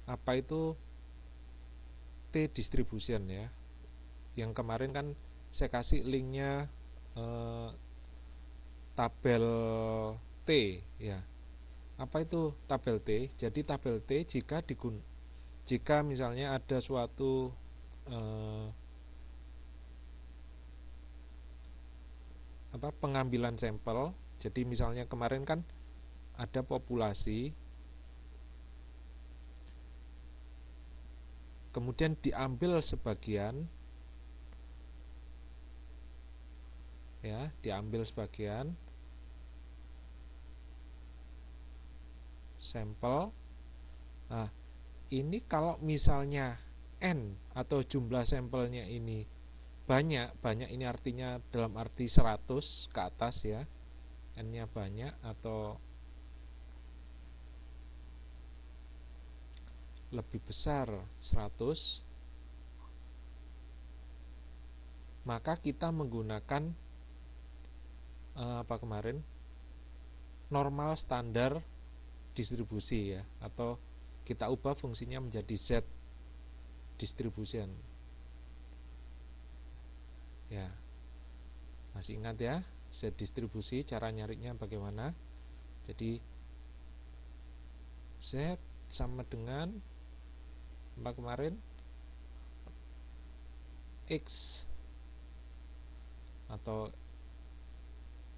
apa itu T-distribution ya. Yang kemarin kan saya kasih linknya tabel T ya. Apa itu tabel T? Jadi tabel T jika misalnya ada suatu pengambilan sampel. Jadi misalnya kemarin kan ada populasi, kemudian diambil sebagian ya, diambil sebagian sampel. Nah, ini kalau misalnya N atau jumlah sampelnya ini banyak ini artinya dalam arti 100 ke atas ya, N-nya banyak atau lebih besar 100, maka kita menggunakan normal standar distribusi ya, atau kita ubah fungsinya menjadi Z distribution ya. Masih ingat ya Z distribusi, cara nyarinya bagaimana? Jadi Z sama dengan apa kemarin? X atau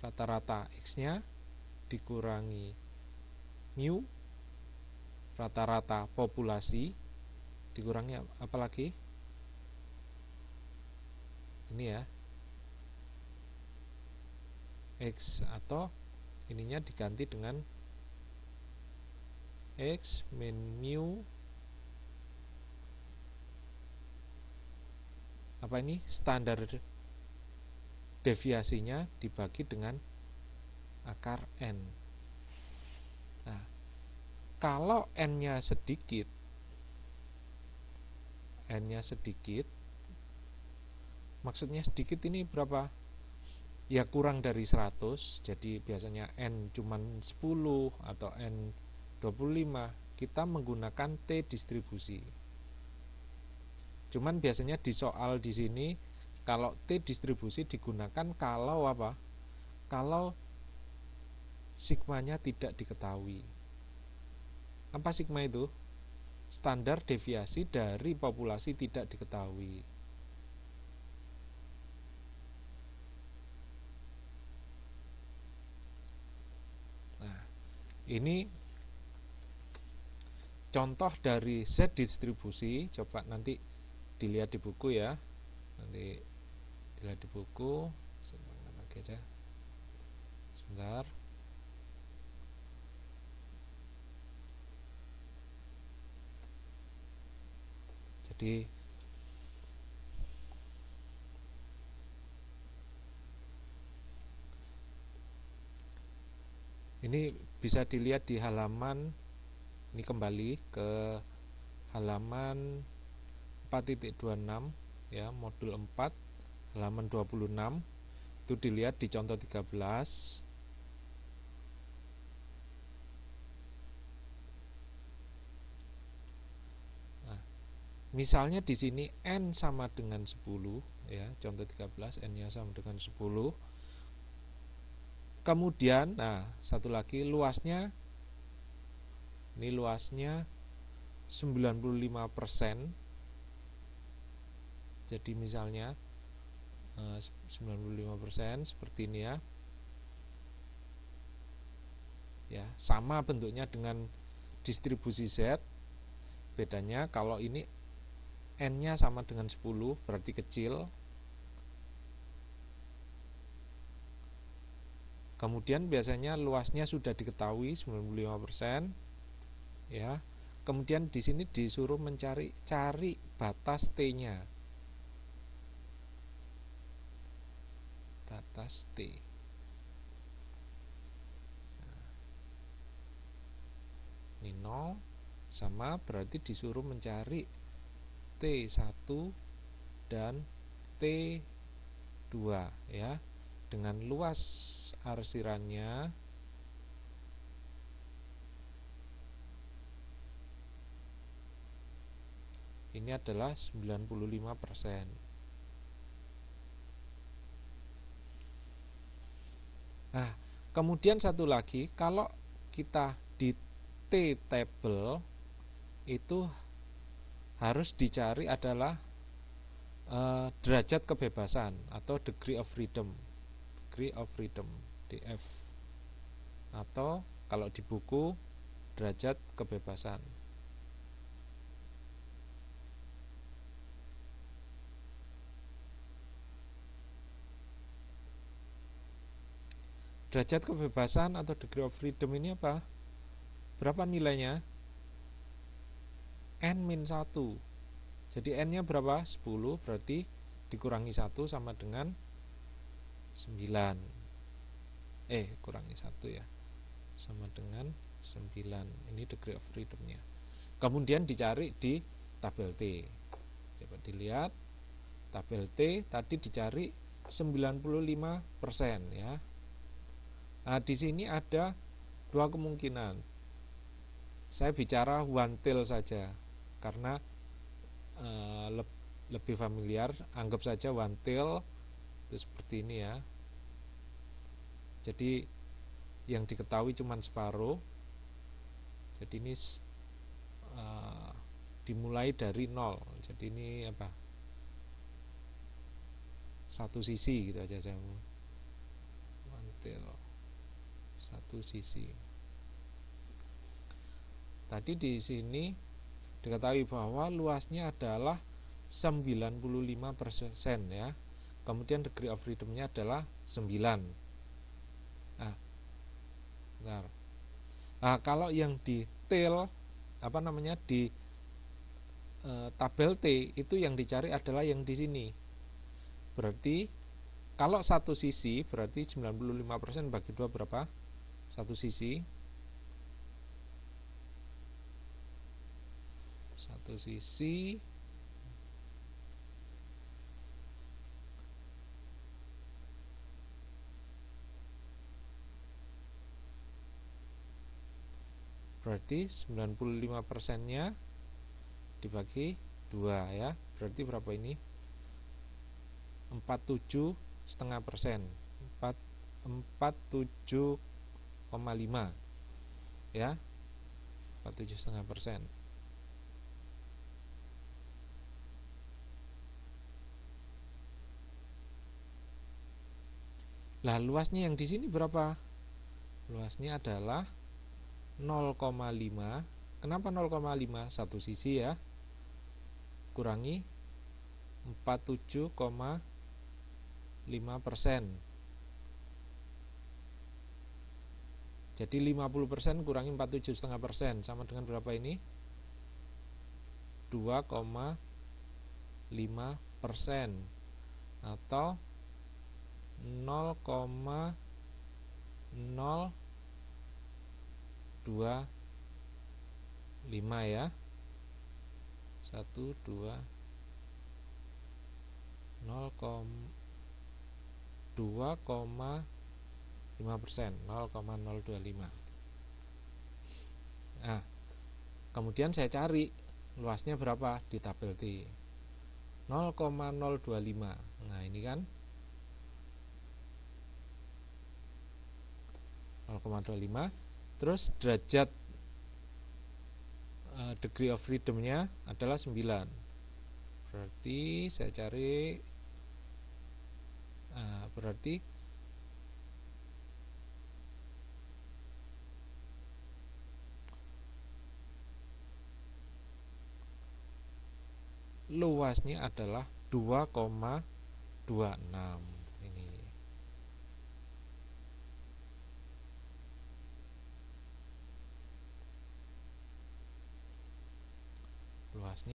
rata-rata X-nya dikurangi mu rata-rata populasi dikurangi apa lagi? Ini ya, X, atau ininya diganti dengan X min mu standar deviasinya dibagi dengan akar N. Nah, kalau N-nya sedikit, maksudnya sedikit ini berapa? Ya kurang dari 100. Jadi biasanya N cuman 10 atau N 25, kita menggunakan T distribusi. Cuman biasanya di soal di sini kalau T distribusi digunakan kalau apa? Kalau sigmanya tidak diketahui. Apa sigma itu? Standar deviasi dari populasi tidak diketahui. Nah, ini contoh dari Z distribusi. Coba nanti dilihat di buku ya. Nanti dilihat di buku. Lagi aja. Sebentar. Jadi ini bisa dilihat di halaman, ini kembali ke halaman 4.26 ya, modul 4 halaman 26. Itu dilihat di contoh 13. Nah, misalnya di sini N sama dengan 10 ya, contoh 13 N-nya sama dengan 10. Kemudian, nah, satu lagi luasnya, ini luasnya 95%. Jadi misalnya 95% seperti ini ya. Ya, sama bentuknya dengan distribusi Z. Bedanya kalau ini N-nya sama dengan 10, berarti kecil. Kemudian biasanya luasnya sudah diketahui 95% ya. Kemudian di sini disuruh cari batas T-nya. Batas T. Nah, ini 0 sama berarti disuruh mencari T1 dan T2 ya. Dengan luas arsirannya Ini adalah 95%. Nah, kemudian satu lagi, kalau kita di T-table itu harus dicari adalah derajat kebebasan atau degree of freedom, DF, atau kalau di buku derajat kebebasan. Derajat kebebasan atau degree of freedom ini apa? Berapa nilainya? N-1. Jadi N-nya berapa? 10, berarti dikurangi 1 sama dengan 9. Kurangi 1 ya. Sama dengan 9. Ini degree of freedom-nya. Kemudian dicari di tabel T. Coba dilihat. Tabel T tadi dicari 95% ya. Nah, di sini ada dua kemungkinan. Saya bicara one tail saja karena lebih familiar. Anggap saja one tail itu seperti ini ya. Jadi yang diketahui cuma separuh. Jadi ini dimulai dari 0. Jadi ini apa? Satu sisi gitu aja saya mau. One tail. Satu sisi. Tadi di sini diketahui bahwa luasnya adalah 95% ya. Kemudian degree of freedom-nya adalah 9. Nah, benar. Nah, kalau yang di tail di tabel T itu yang dicari adalah yang di sini. Berarti kalau satu sisi berarti 95% bagi 2 berapa? Satu sisi. Satu sisi berarti 95%-nya dibagi 2 ya. Berarti berapa ini? 47,5%. 47,5 ya. 47,5%. Lah luasnya yang di sini berapa? Luasnya adalah 0,5. Kenapa 0,5? Satu sisi ya. Kurangi 47,5%. Jadi 50% kurangi 47,5% sama dengan berapa ini? 2,5% atau 0,025 ya. 1, 2, 2,5%, 0,025. Nah, kemudian saya cari luasnya berapa di tabel T. 0,025. Nah, ini kan 0,25. Terus derajat degree of freedom-nya adalah 9. Berarti saya cari berarti luasnya adalah 2,26.